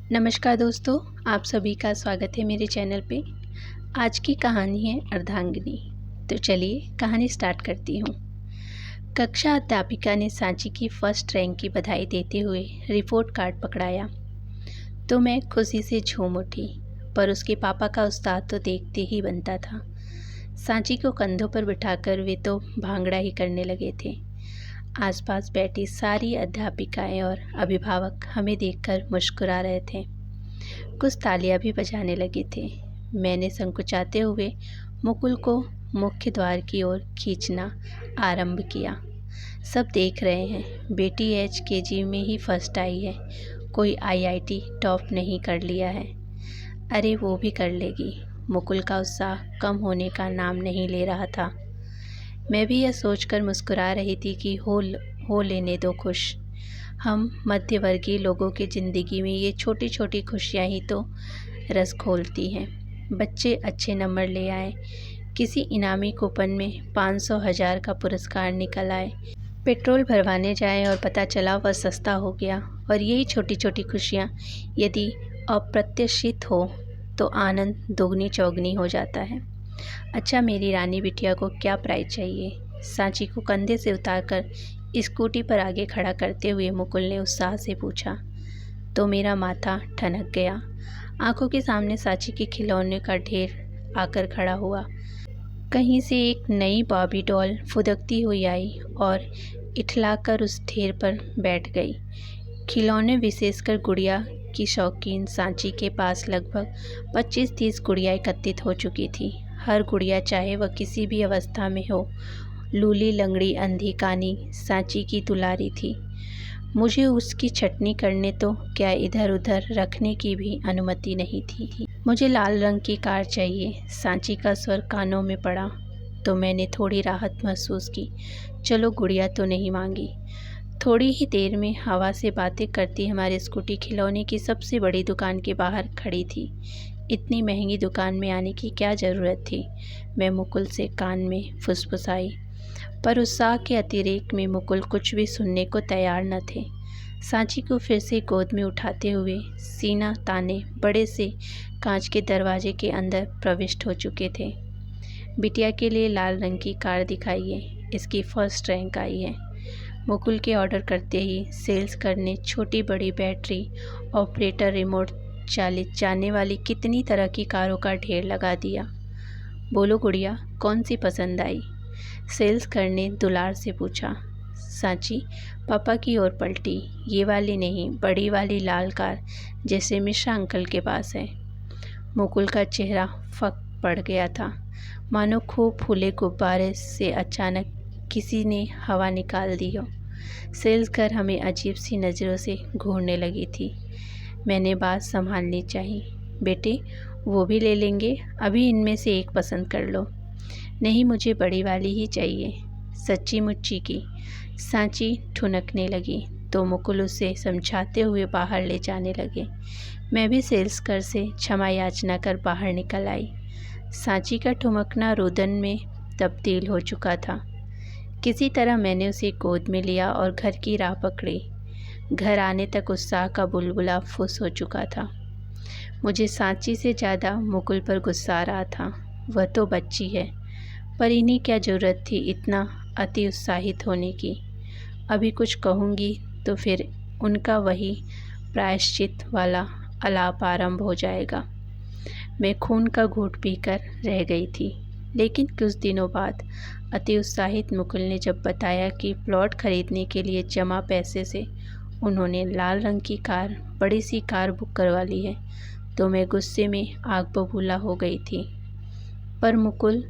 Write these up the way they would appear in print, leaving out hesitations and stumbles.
नमस्कार दोस्तों, आप सभी का स्वागत है मेरे चैनल पे। आज की कहानी है अर्धांगिनी। तो चलिए कहानी स्टार्ट करती हूँ। कक्षा अध्यापिका ने सांची की फर्स्ट रैंक की बधाई देते हुए रिपोर्ट कार्ड पकड़ाया तो मैं खुशी से झूम उठी, पर उसके पापा का उत्साह तो देखते ही बनता था। सांची को कंधों पर बिठाकर वे तो भांगड़ा ही करने लगे थे। आसपास बैठी सारी अध्यापिकाएं और अभिभावक हमें देखकर मुस्कुरा रहे थे। कुछ तालियां भी बजाने लगे थे। मैंने संकुचाते हुए मुकुल को मुख्य द्वार की ओर खींचना आरंभ किया। सब देख रहे हैं, बेटी HKG में ही फर्स्ट आई है, कोई IIT टॉप नहीं कर लिया है। अरे वो भी कर लेगी। मुकुल का उत्साह कम होने का नाम नहीं ले रहा था। मैं भी यह सोचकर मुस्कुरा रही थी कि हो लेने दो खुश। हम मध्यवर्गीय लोगों की ज़िंदगी में ये छोटी छोटी खुशियाँ ही तो रस खोलती हैं। बच्चे अच्छे नंबर ले आए, किसी इनामी कूपन में 500 1000 का पुरस्कार निकल आए, पेट्रोल भरवाने जाएं और पता चला वह सस्ता हो गया। और यही छोटी छोटी खुशियाँ यदि अप्रत्याशित हो तो आनंद दोगुनी चौगुनी हो जाता है। अच्छा, मेरी रानी बिटिया को क्या प्राइज़ चाहिए? सांची को कंधे से उतारकर स्कूटी पर आगे खड़ा करते हुए मुकुल ने उत्साह से पूछा तो मेरा माथा ठनक गया। आंखों के सामने सांची के खिलौने का ढेर आकर खड़ा हुआ। कहीं से एक नई बॉबी डॉल फुदकती हुई आई और इठलाकर उस ढेर पर बैठ गई। खिलौने, विशेषकर गुड़िया की शौकीन सांची के पास लगभग 25-30 गुड़िया एकत्रित हो चुकी थी। हर गुड़िया, चाहे वह किसी भी अवस्था में हो, लूली, लंगड़ी, अंधी, कानी, सांची की दुलारी थी। मुझे उसकी छटनी करने तो क्या इधर उधर रखने की भी अनुमति नहीं थी। मुझे लाल रंग की कार चाहिए। सांची का स्वर कानों में पड़ा तो मैंने थोड़ी राहत महसूस की। चलो, गुड़िया तो नहीं मांगी। थोड़ी ही देर में हवा से बातें करती हमारी स्कूटी खिलौने की सबसे बड़ी दुकान के बाहर खड़ी थी। इतनी महंगी दुकान में आने की क्या ज़रूरत थी? मैं मुकुल से कान में फुसफुसाई, पर उत्साह के अतिरेक में मुकुल कुछ भी सुनने को तैयार न थे। सांची को फिर से गोद में उठाते हुए सीना ताने बड़े से कांच के दरवाजे के अंदर प्रविष्ट हो चुके थे। बिटिया के लिए लाल रंग की कार दिखाइए, इसकी फर्स्ट रैंक आई है। मुकुल के ऑर्डर करते ही सेल्स करने छोटी बड़ी बैटरी ऑपरेटर, रिमोट चालित जाने वाली कितनी तरह की कारों का ढेर लगा दिया। बोलो गुड़िया, कौन सी पसंद आई? सेल्स करने दुलार से पूछा। सांची पापा की ओर पलटी। ये वाली नहीं, बड़ी वाली लाल कार जैसे मिश्रा अंकल के पास है। मुकुल का चेहरा फक पड़ गया था, मानो खूब फूले गुब्बारे से अचानक किसी ने हवा निकाल दी हो। सेल्स कर हमें अजीब सी नज़रों से घूरने लगी थी। मैंने बात संभालनी चाहिए। बेटे, वो भी ले लेंगे, अभी इनमें से एक पसंद कर लो। नहीं, मुझे बड़ी वाली ही चाहिए, सच्ची मुच्ची की। सांची ठुनकने लगी तो मुकुल उसे समझाते हुए बाहर ले जाने लगे। मैं भी सेल्स कर से क्षमा याचना कर बाहर निकल आई। सांची का ठुमकना रुदन में तब्दील हो चुका था। किसी तरह मैंने उसे गोद में लिया और घर की राह पकड़ी। घर आने तक उत्साह का बुलबुला फुस हो चुका था। मुझे सांची से ज़्यादा मुकुल पर गुस्सा आ रहा था। वह तो बच्ची है, पर इन्हें क्या ज़रूरत थी इतना अति उत्साहित होने की। अभी कुछ कहूँगी तो फिर उनका वही प्रायश्चित वाला आलाप आरंभ हो जाएगा। मैं खून का घूंट पीकर रह गई थी। लेकिन कुछ दिनों बाद अति उत्साहित मुकुल ने जब बताया कि प्लॉट खरीदने के लिए जमा पैसे से उन्होंने लाल रंग की कार, बड़ी सी कार बुक करवा ली है, तो मैं गुस्से में आग बबूला हो गई थी। पर मुकुल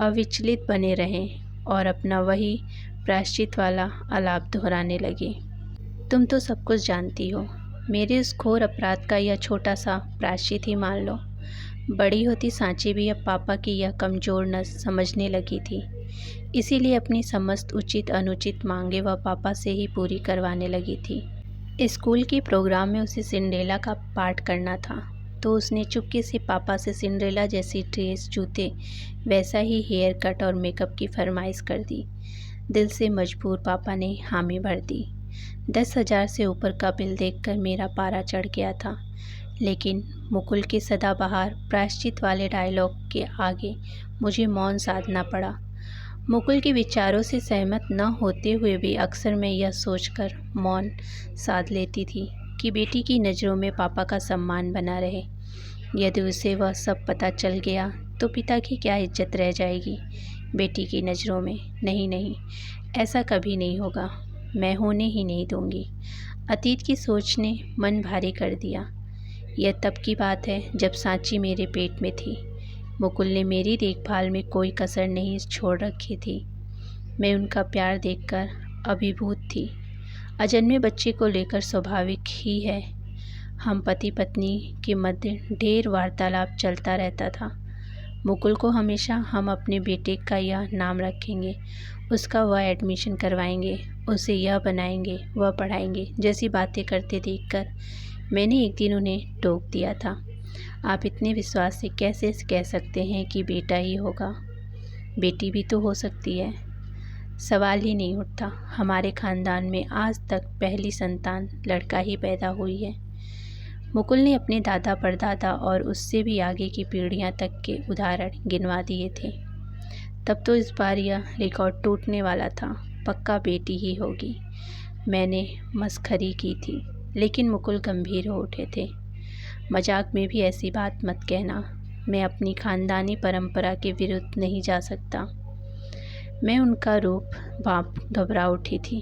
अविचलित बने रहें और अपना वही प्रायश्चित वाला आलाप दोहराने लगे। तुम तो सब कुछ जानती हो, मेरे उस घोर अपराध का यह छोटा सा प्रायश्चित ही मान लो। बड़ी होती सांची भी अब पापा की यह कमज़ोर नस समझने लगी थी, इसीलिए अपनी समस्त उचित अनुचित मांगे वह पापा से ही पूरी करवाने लगी थी। स्कूल के प्रोग्राम में उसे सिंड्रेला का पार्ट करना था, तो उसने चुपके से पापा से सिंड्रेला जैसी ड्रेस, जूते, वैसा ही हेयर कट और मेकअप की फरमाइश कर दी। दिल से मजबूर पापा ने हामी भर दी। 10,000 से ऊपर का बिल देखकर मेरा पारा चढ़ गया था। लेकिन मुकुल के सदाबहार प्रायश्चित वाले डायलॉग के आगे मुझे मौन साधना पड़ा। मुकुल के विचारों से सहमत न होते हुए भी अक्सर मैं यह सोचकर मौन साध लेती थी कि बेटी की नज़रों में पापा का सम्मान बना रहे। यदि उसे वह सब पता चल गया तो पिता की क्या इज्जत रह जाएगी बेटी की नज़रों में। नहीं नहीं, ऐसा कभी नहीं होगा, मैं होने ही नहीं दूंगी। अतीत की सोच ने मन भारी कर दिया। यह तब की बात है जब सांची मेरे पेट में थी। मुकुल ने मेरी देखभाल में कोई कसर नहीं छोड़ रखी थी। मैं उनका प्यार देखकर अभिभूत थी। अजन्मे बच्चे को लेकर स्वाभाविक ही है। हम पति पत्नी के मध्य ढेर वार्तालाप चलता रहता था। मुकुल को हमेशा हम अपने बेटे का यह नाम रखेंगे, उसका वह एडमिशन करवाएंगे, उसे यह बनाएंगे, वह पढ़ाएंगे जैसी बातें करते देखकर मैंने एक दिन उन्हें टोक दिया था। आप इतने विश्वास से कैसे कह सकते हैं कि बेटा ही होगा? बेटी भी तो हो सकती है। सवाल ही नहीं उठता। हमारे खानदान में आज तक पहली संतान लड़का ही पैदा हुई है। मुकुल ने अपने दादा परदादा और उससे भी आगे की पीढ़ियां तक के उदाहरण गिनवा दिए थे। तब तो इस बार यह रिकॉर्ड टूटने वाला था। पक्का बेटी ही होगी। मैंने मस्खरी की थी, लेकिन मुकुल गंभीर हो उठे थे। मजाक में भी ऐसी बात मत कहना। मैं अपनी खानदानी परंपरा के विरुद्ध नहीं जा सकता। मैं उनका रूप भांप घबरा उठी थी।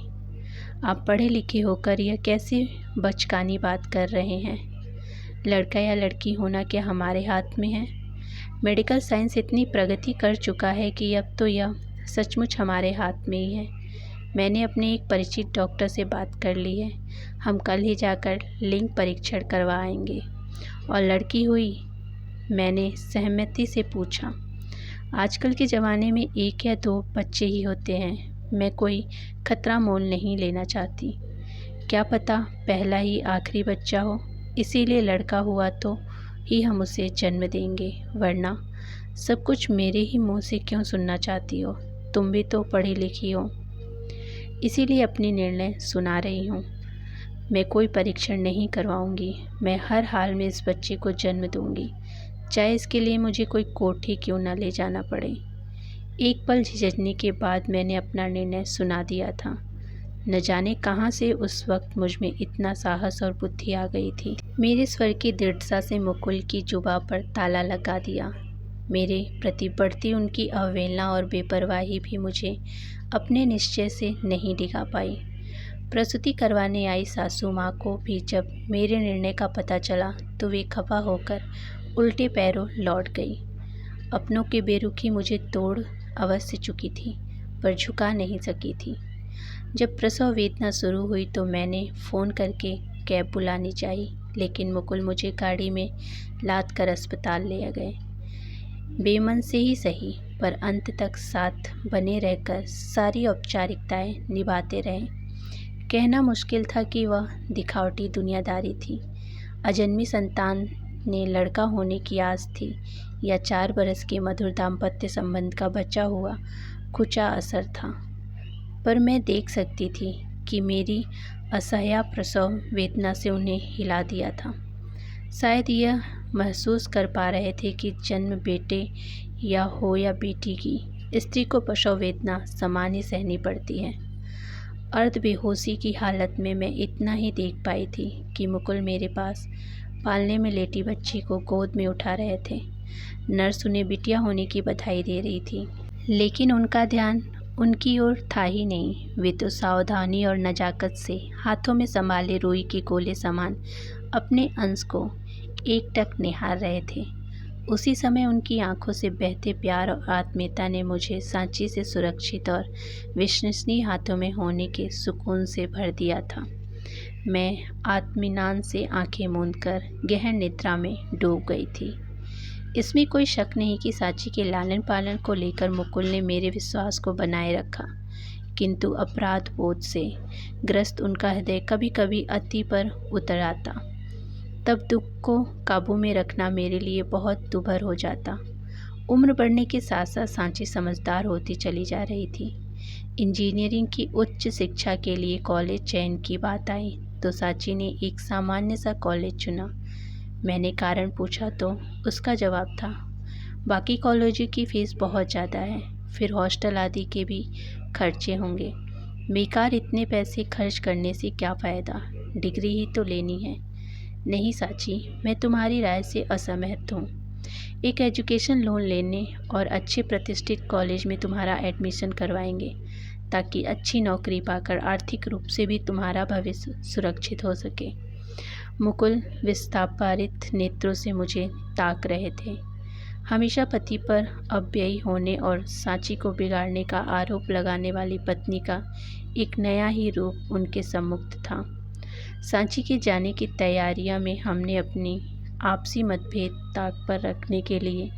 आप पढ़े लिखे होकर यह कैसी बचकानी बात कर रहे हैं? लड़का या लड़की होना क्या हमारे हाथ में है? मेडिकल साइंस इतनी प्रगति कर चुका है कि अब तो यह सचमुच हमारे हाथ में ही है। मैंने अपने एक परिचित डॉक्टर से बात कर ली है। हम कल ही जाकर लिंग परीक्षण करवा आएंगे। और लड़की हुई? मैंने सहमति से पूछा। आजकल के ज़माने में 1 या 2 बच्चे ही होते हैं। मैं कोई खतरा मोल नहीं लेना चाहती। क्या पता पहला ही आखिरी बच्चा हो, इसीलिए लड़का हुआ तो ही हम उसे जन्म देंगे, वरना सब कुछ मेरे ही मुंह से क्यों सुनना चाहती हो? तुम भी तो पढ़ी लिखी हो, इसीलिए अपनी निर्णय सुना रही हूँ। मैं कोई परीक्षण नहीं करवाऊंगी। मैं हर हाल में इस बच्चे को जन्म दूंगी, चाहे इसके लिए मुझे कोई कोर्ट ही क्यों न ले जाना पड़े। एक पल झिझकने के बाद मैंने अपना निर्णय सुना दिया था। न जाने कहाँ से उस वक्त मुझ में इतना साहस और बुद्धि आ गई थी। मेरे स्वर की दृढ़ता से मुकुल की जुबां पर ताला लगा दिया। मेरे प्रति बढ़ती उनकी अवहेलना और बेपरवाही भी मुझे अपने निश्चय से नहीं डिगा पाई। प्रसूति करवाने आई सासू माँ को भी जब मेरे निर्णय का पता चला तो वे खफा होकर उल्टे पैरों लौट गई। अपनों की बेरुखी मुझे तोड़ अवश्य चुकी थी, पर झुका नहीं सकी थी। जब प्रसव वेदना शुरू हुई तो मैंने फ़ोन करके कैब बुलानी चाहिए, लेकिन मुकुल मुझे गाड़ी में लाद कर अस्पताल ले गए। बेमन से ही सही, पर अंत तक साथ बने रहकर सारी औपचारिकताएं निभाते रहे। कहना मुश्किल था कि वह दिखावटी दुनियादारी थी, अजन्मी संतान ने लड़का होने की आस थी, या 4 बरस के मधुर दाम्पत्य संबंध का बचा हुआ खुचा असर था। पर मैं देख सकती थी कि मेरी असह्य प्रसव वेदना से उन्हें हिला दिया था। शायद यह महसूस कर पा रहे थे कि जन्म बेटे या हो या बेटी की, स्त्री को प्रसव वेदना समान ही सहनी पड़ती है। अर्ध बेहोशी की हालत में मैं इतना ही देख पाई थी कि मुकुल मेरे पास पालने में लेटी बच्ची को गोद में उठा रहे थे। नर्स उन्हें बिटिया होने की बधाई दे रही थी, लेकिन उनका ध्यान उनकी ओर था ही नहीं। वे तो सावधानी और नजाकत से हाथों में संभाले रुई के गोले समान अपने अंश को एकटक निहार रहे थे। उसी समय उनकी आंखों से बहते प्यार और आत्मीयता ने मुझे सांची से सुरक्षित और विश्वसनीय हाथों में होने के सुकून से भर दिया था। मैं आत्मीनान से आंखें मूंदकर गहन निद्रा में डूब गई थी। इसमें कोई शक नहीं कि सांची के लालन पालन को लेकर मुकुल ने मेरे विश्वास को बनाए रखा, किंतु अपराध बोध से ग्रस्त उनका हृदय कभी कभी अति पर उतर आता। तब दुख को काबू में रखना मेरे लिए बहुत दुभर हो जाता। उम्र बढ़ने के साथ साथ सांची समझदार होती चली जा रही थी। इंजीनियरिंग की उच्च शिक्षा के लिए कॉलेज चयन की बात आई तो सांची ने एक सामान्य सा कॉलेज चुना। मैंने कारण पूछा तो उसका जवाब था, बाकी कॉलेजों की फ़ीस बहुत ज़्यादा है, फिर हॉस्टल आदि के भी खर्चे होंगे। बेकार इतने पैसे खर्च करने से क्या फ़ायदा, डिग्री ही तो लेनी है। नहीं साची, मैं तुम्हारी राय से असहमत हूँ। एक एजुकेशन लोन लेने और अच्छे प्रतिष्ठित कॉलेज में तुम्हारा एडमिशन करवाएंगे ताकि अच्छी नौकरी पाकर आर्थिक रूप से भी तुम्हारा भविष्य सुरक्षित हो सके। मुकुल विस्तापारित नेत्रों से मुझे ताक रहे थे। हमेशा पति पर अपव्ययी होने और सांची को बिगाड़ने का आरोप लगाने वाली पत्नी का एक नया ही रूप उनके सम्मुख था। सांची के जाने की तैयारियां में हमने अपनी आपसी मतभेद ताक पर रखने के लिए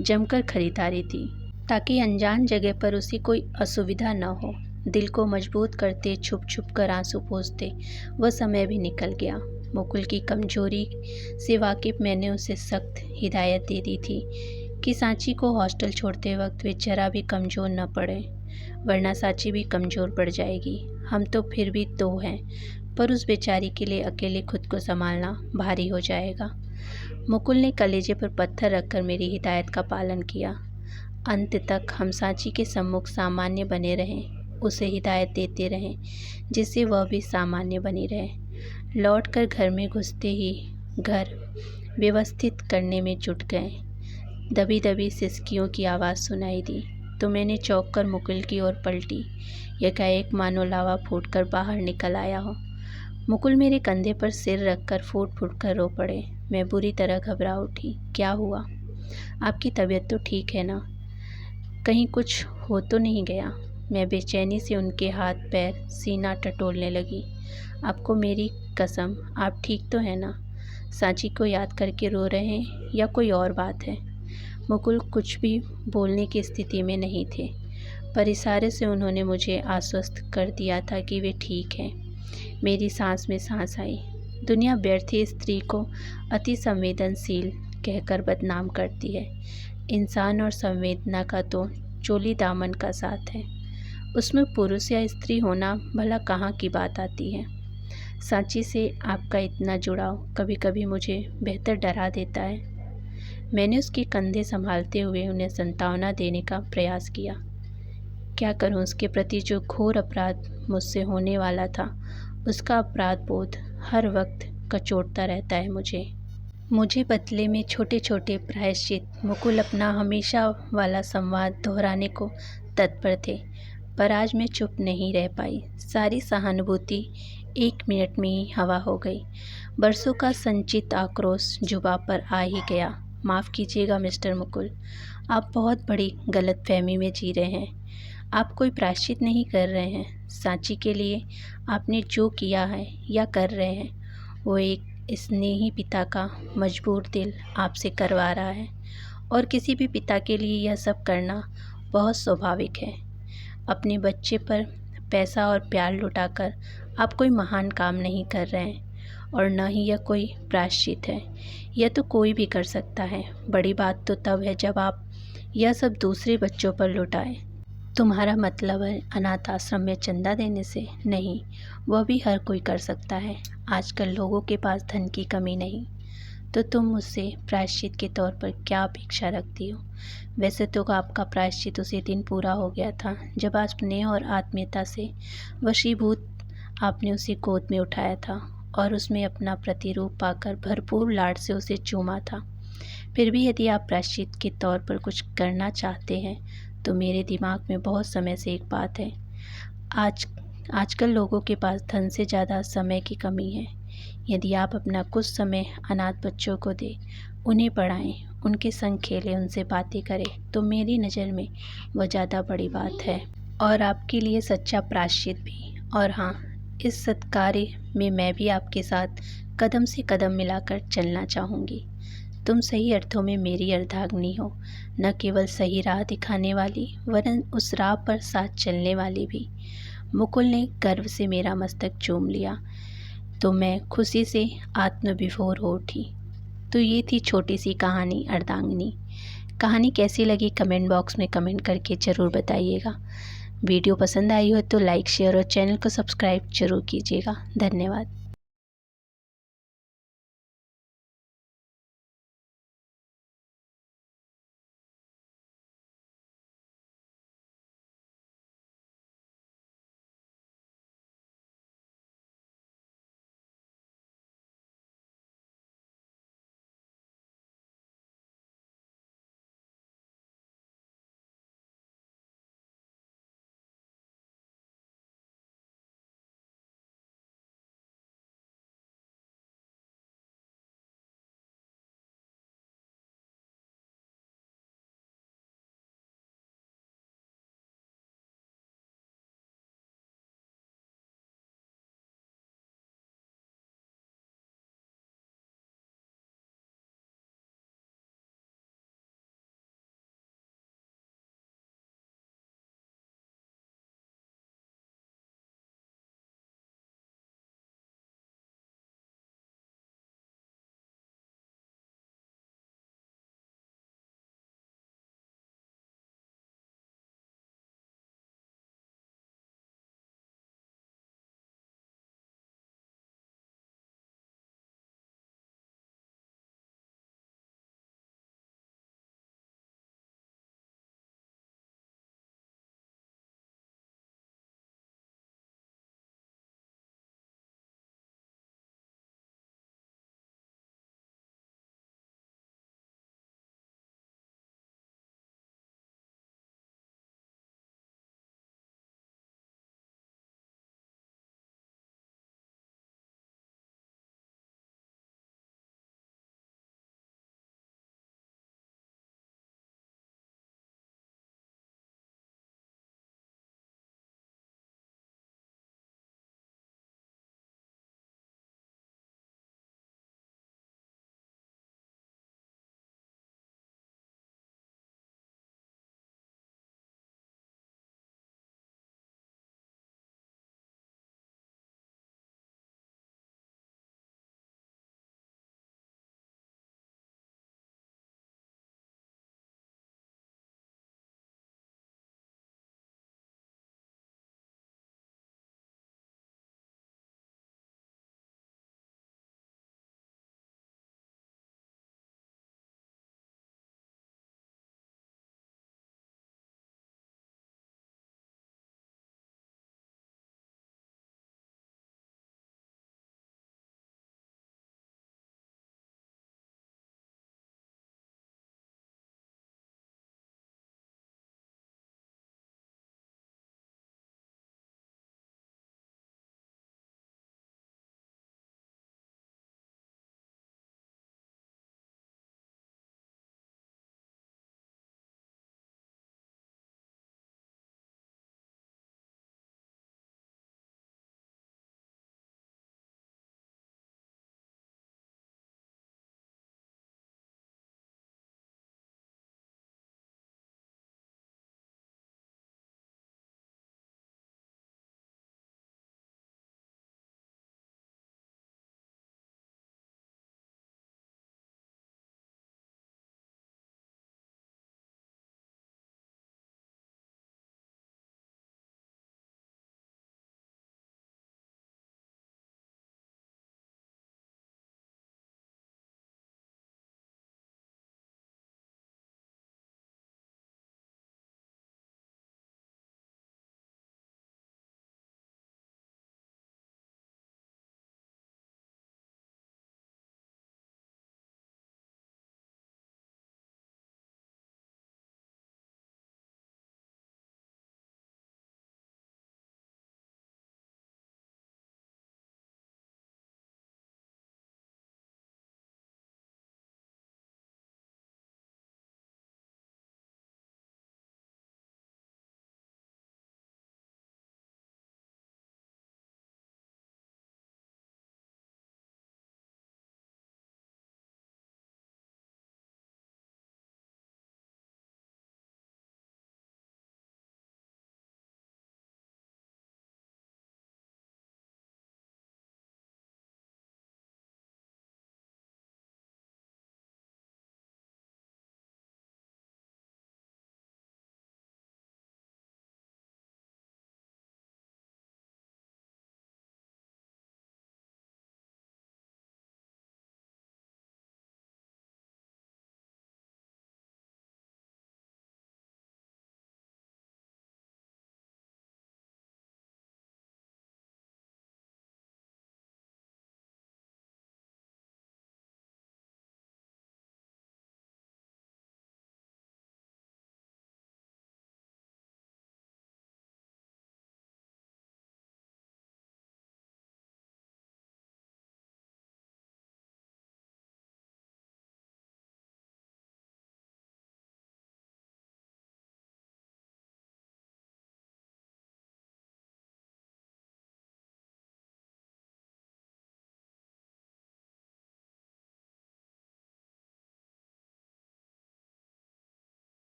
जमकर खरीदारी थी ताकि अनजान जगह पर उसे कोई असुविधा न हो। दिल को मजबूत करते छुप छुप कर आंसू पोंछते वह समय भी निकल गया। मुकुल की कमजोरी से वाकिफ मैंने उसे सख्त हिदायत दे दी थी कि सांची को हॉस्टल छोड़ते वक्त वे जरा भी कमज़ोर न पड़े, वरना सांची भी कमज़ोर पड़ जाएगी। हम तो फिर भी दो हैं, पर उस बेचारी के लिए अकेले खुद को संभालना भारी हो जाएगा। मुकुल ने कलेजे पर पत्थर रखकर मेरी हिदायत का पालन किया। अंत तक हम सांची के सम्मुख सामान्य बने रहें, उसे हिदायत देते रहें जिससे वह भी सामान्य बनी रहे। लौटकर घर में घुसते ही घर व्यवस्थित करने में जुट गए। दबी दबी सिसकियों की आवाज़ सुनाई दी तो मैंने चौंक कर मुकुल की ओर पलटी। एकाएक मानो लावा फूटकर बाहर निकल आया हो। मुकुल मेरे कंधे पर सिर रखकर फूट फूट कर रो पड़े। मैं बुरी तरह घबरा उठी। क्या हुआ? आपकी तबीयत तो ठीक है ना? कहीं कुछ हो तो नहीं गया? मैं बेचैनी से उनके हाथ पैर सीना टटोलने लगी। आपको मेरी कसम, आप ठीक तो हैं ना? सांची को याद करके रो रहे हैं या कोई और बात है? मुकुल कुछ भी बोलने की स्थिति में नहीं थे, पर इशारे से उन्होंने मुझे आश्वस्त कर दिया था कि वे ठीक हैं। मेरी सांस में सांस आई। दुनिया व्यर्थी स्त्री को अति संवेदनशील कहकर बदनाम करती है। इंसान और संवेदना का तो चोली दामन का साथ है, उसमें पुरुष या स्त्री होना भला कहाँ की बात आती है। सांची से आपका इतना जुड़ाव कभी कभी मुझे बेहतर डरा देता है। मैंने उसके कंधे संभालते हुए उन्हें सांत्वना देने का प्रयास किया। क्या करूं, उसके प्रति जो घोर अपराध मुझसे होने वाला था, उसका अपराध बोध हर वक्त कचोटता रहता है मुझे बदले में छोटे छोटे प्रायश्चित। मुकुल अपना हमेशा वाला संवाद दोहराने को तत्पर थे, पर आज मैं चुप नहीं रह पाई। सारी सहानुभूति 1 मिनट में ही हवा हो गई। बरसों का संचित आक्रोश जुबां पर आ ही गया। माफ़ कीजिएगा मिस्टर मुकुल, आप बहुत बड़ी गलतफहमी में जी रहे हैं। आप कोई प्रायश्चित नहीं कर रहे हैं। सांची के लिए आपने जो किया है या कर रहे हैं, वो एक स्नेही पिता का मजबूर दिल आपसे करवा रहा है, और किसी भी पिता के लिए यह सब करना बहुत स्वाभाविक है। अपने बच्चे पर पैसा और प्यार लुटाकर आप कोई महान काम नहीं कर रहे हैं, और न ही यह कोई प्रायश्चित है। यह तो कोई भी कर सकता है। बड़ी बात तो तब है जब आप यह सब दूसरे बच्चों पर लुटाएं। तुम्हारा मतलब है अनाथ आश्रम में चंदा देने से? नहीं, वह भी हर कोई कर सकता है। आजकल लोगों के पास धन की कमी नहीं। तो तुम मुझसे प्रायश्चित के तौर पर क्या अपेक्षा रखती हो? वैसे तो आपका प्रायश्चित उसी दिन पूरा हो गया था जब आप स्नेह और आत्मीयता से वशीभूत आपने उसे गोद में उठाया था और उसमें अपना प्रतिरूप पाकर भरपूर लाड से उसे चूमा था। फिर भी यदि आप प्रायश्चित के तौर पर कुछ करना चाहते हैं तो मेरे दिमाग में बहुत समय से एक बात है। आजकल लोगों के पास धन से ज़्यादा समय की कमी है। यदि आप अपना कुछ समय अनाथ बच्चों को दें, उन्हें पढ़ाएं, उनके संग खेलें, उनसे बातें करें, तो मेरी नज़र में वह ज़्यादा बड़ी बात है, और आपके लिए सच्चा प्रायश्चित भी। और हाँ, इस सत्कार्य में मैं भी आपके साथ कदम से कदम मिलाकर चलना चाहूँगी। तुम सही अर्थों में मेरी अर्धांगिनी हो, न केवल सही राह दिखाने वाली, वरन उस राह पर साथ चलने वाली भी। मुकुल ने गर्व से मेरा मस्तक चूम लिया तो मैं खुशी से आत्मविभोर हो उठी। तो ये थी छोटी सी कहानी अर्धांगिनी। कहानी कैसी लगी कमेंट बॉक्स में कमेंट करके ज़रूर बताइएगा। वीडियो पसंद आई हो तो लाइक, शेयर और चैनल को सब्सक्राइब जरूर कीजिएगा। धन्यवाद।